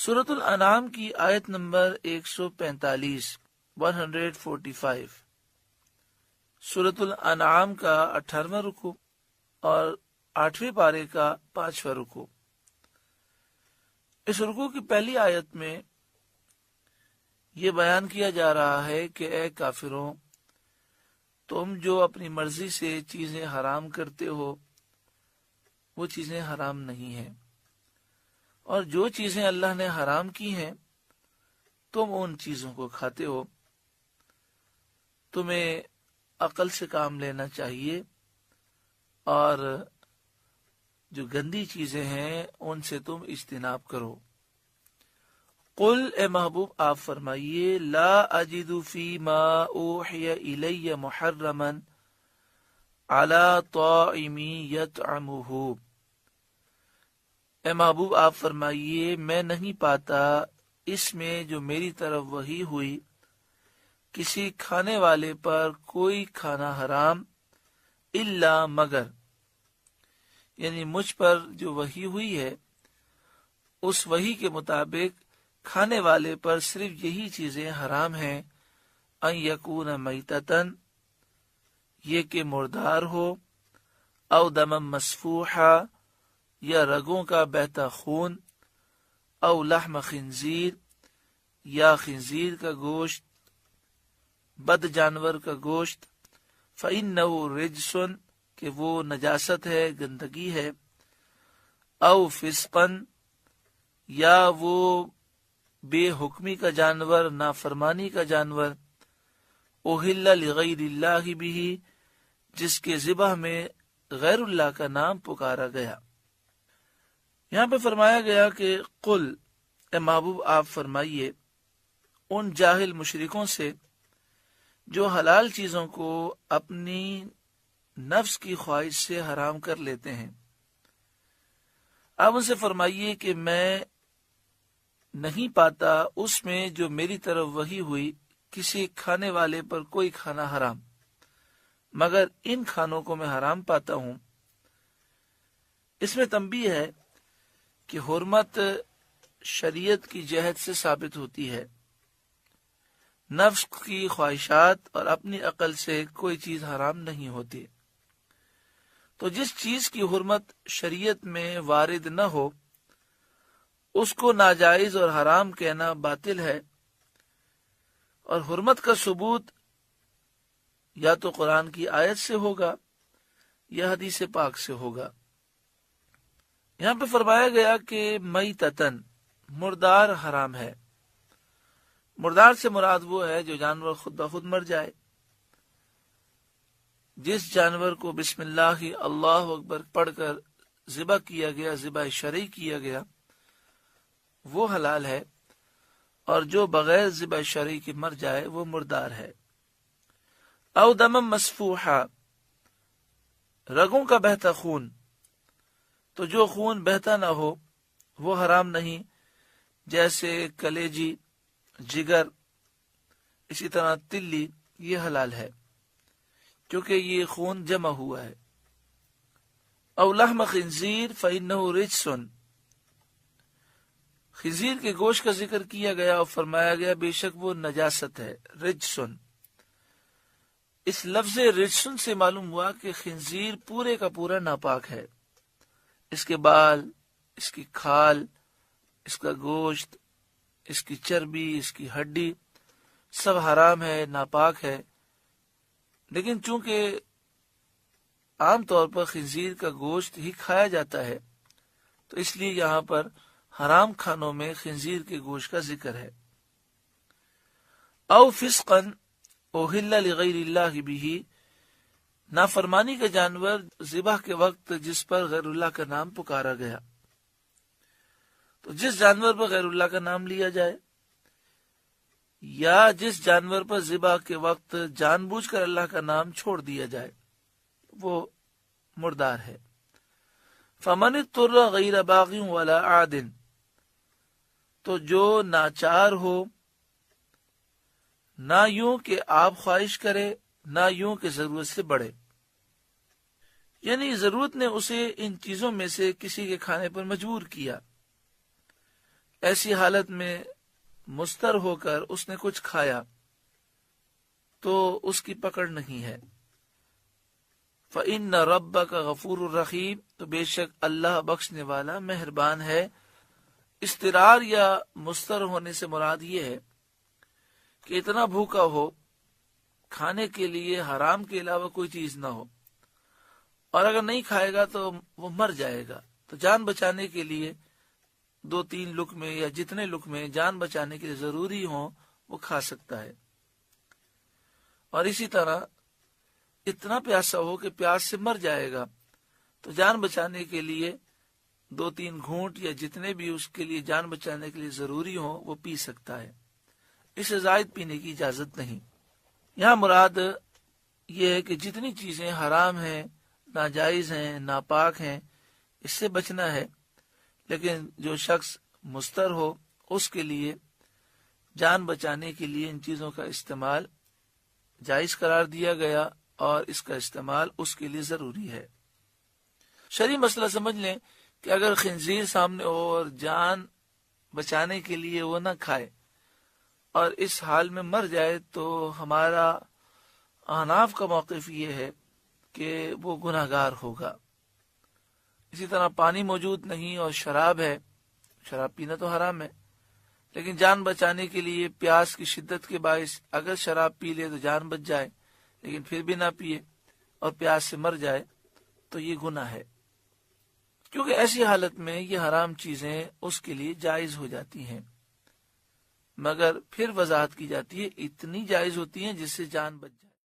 سورۃ الانعام کی آیت نمبر 145 145۔ سورۃ الانعام کا 18واں رکوع اور 8ویں پارے کا 5واں رکوع۔ اس رکوع کی پہلی آیت میں یہ بیان کیا جا رہا ہے کہ اے کافروں، تم جو اپنی مرضی سے چیزیں حرام کرتے ہو وہ چیزیں حرام نہیں ہیں، اور جو چیزیں اللہ نے حرام کی ہیں تم ان چیزوں کو کھاتے ہو۔ تمہیں عقل سے کام لینا چاہیے اور جو گندی چیزیں ہیں ان سے تم اجتناب کرو۔ قل، اے محبوب آپ فرمائیے، لا اجد فی ما اوحی الی محرما علی طاعم یطعمہ۔ اے محبوب آپ فرمائیے، میں نہیں پاتا اس میں جو میری طرف وحی ہوئی کسی کھانے والے پر کوئی کھانا حرام، الا مگر، یعنی مجھ پر جو وحی ہوئی ہے اس وحی کے مطابق کھانے والے پر صرف یہی چیزیں حرام ہیں، ان یکون میتتن، یہ کہ مردار ہو، او دم مسفوحا، یا رگوں کا بہتا خون، او لحم خنزیر، یا خنزیر کا گوشت، بد جانور کا گوشت، فإنہ رجس، کہ وہ نجاست ہے، گندگی ہے، او فسقن، یا وہ بے حکمی کا جانور، نافرمانی کا جانور، اہل لغیر اللہ بہ، جس کے ذبح میں غیر اللہ کا نام پکارا گیا۔ یہاں پہ فرمایا گیا کہ قل، اے محبوب آپ فرمائیے ان جاہل مشرکوں سے جو حلال چیزوں کو اپنی نفس کی خواہش سے حرام کر لیتے ہیں، آپ ان سے فرمائیے کہ میں نہیں پاتا اس میں جو میری طرف وحی ہوئی کسی کھانے والے پر کوئی کھانا حرام، مگر ان کھانوں کو میں حرام پاتا ہوں۔ اس میں تنبیہ ہے کہ حرمت شریعت کی جہت سے ثابت ہوتی ہے، نفس کی خواہشات اور اپنی عقل سے کوئی چیز حرام نہیں ہوتی۔ تو جس چیز کی حرمت شریعت میں وارد نہ ہو اس کو ناجائز اور حرام کہنا باطل ہے، اور حرمت کا ثبوت یا تو قرآن کی آیت سے ہوگا یا حدیث پاک سے ہوگا۔ یہاں پہ فرمایا گیا کہ میتتن، مردار حرام ہے۔ مردار سے مراد وہ ہے جو جانور خود بخود مر جائے۔ جس جانور کو بسم اللہ اللہ اکبر پڑھ کر ذبح کیا گیا، ذبح شرعی کیا گیا، وہ حلال ہے، اور جو بغیر ذبح شرعی کے مر جائے وہ مردار ہے۔ او دم مسفوحا، رگوں کا بہتا خون، تو جو خون بہتا نہ ہو وہ حرام نہیں، جیسے کلیجی، جگر، اسی طرح تلی، یہ حلال ہے کیونکہ یہ خون جمع ہوا ہے۔ او لحم خنزیر فإنہ رجس، خنزیر کے گوشت کا ذکر کیا گیا اور فرمایا گیا بے شک وہ نجاست ہے، رجسن۔ اس لفظ رجسن سے معلوم ہوا کہ خنزیر پورے کا پورا ناپاک ہے، اس کے بال، اس کی کھال، اس کا گوشت، اس کی چربی، اس کی ہڈی سب حرام ہے، ناپاک ہے۔ لیکن چونکہ عام طور پر خنزیر کا گوشت ہی کھایا جاتا ہے تو اس لیے یہاں پر حرام کھانوں میں خنزیر کے گوشت کا ذکر ہے۔ او فسقن اوہل لغیر اللہ بہ، نافرمانی کا جانور ذبح کے وقت جس پر غیر اللہ کا نام پکارا گیا۔ تو جس جانور پر غیر اللہ کا نام لیا جائے یا جس جانور پر ذبح کے وقت جان بوجھ کر اللہ کا نام چھوڑ دیا جائے وہ مردار ہے۔ فمن اضطر غیر باغ ولا عاد، تو جو ناچار ہو، نہ یوں کہ آپ خواہش کرے، نہ یوں کہ ضرورت سے بڑھے، یعنی ضرورت نے اسے ان چیزوں میں سے کسی کے کھانے پر مجبور کیا، ایسی حالت میں مستر ہو کر اس نے کچھ کھایا تو اس کی پکڑ نہیں ہے۔ فَإِنَّ رَبَّكَ غَفُورٌ رَحِيمٌ، تو بے شک اللہ بخشنے والا مہربان ہے۔ اضطرار یا مستر ہونے سے مراد یہ ہے کہ اتنا بھوکا ہو، کھانے کے لیے حرام کے علاوہ کوئی چیز نہ ہو، اور اگر نہیں کھائے گا تو وہ مر جائے گا، تو جان بچانے کے لیے 2-3 لقمے یا جتنے لقمے جان بچانے کے لیے ضروری ہوں وہ کھا سکتا ہے۔ اور اسی طرح اتنا پیاسا ہو کہ پیاس سے مر جائے گا تو جان بچانے کے لیے 2-3 گھونٹ یا جتنے بھی اس کے لیے جان بچانے کے لیے ضروری ہوں وہ پی سکتا ہے، اس سے زائد پینے کی اجازت نہیں۔ یہاں مراد یہ ہے کہ جتنی چیزیں حرام ہیں، ناجائز ہیں، ناپاک ہیں، اس سے بچنا ہے، لیکن جو شخص مستر ہو اس کے لیے جان بچانے کے لیے ان چیزوں کا استعمال جائز قرار دیا گیا اور اس کا استعمال اس کے لیے ضروری ہے۔ شرعی مسئلہ سمجھ لیں کہ اگر خنزیر سامنے ہو اور جان بچانے کے لیے وہ نہ کھائے اور اس حال میں مر جائے تو ہمارا احناف کا موقف یہ ہے کہ وہ گناہ گار ہوگا۔ اسی طرح پانی موجود نہیں اور شراب ہے، شراب پینا تو حرام ہے، لیکن جان بچانے کے لیے پیاس کی شدت کے باعث اگر شراب پی لے تو جان بچ جائے، لیکن پھر بھی نہ پیے اور پیاس سے مر جائے تو یہ گناہ ہے، کیونکہ ایسی حالت میں یہ حرام چیزیں اس کے لیے جائز ہو جاتی ہیں، مگر پھر وضاحت کی جاتی ہے اتنی جائز ہوتی ہیں جس سے جان بچ جائے۔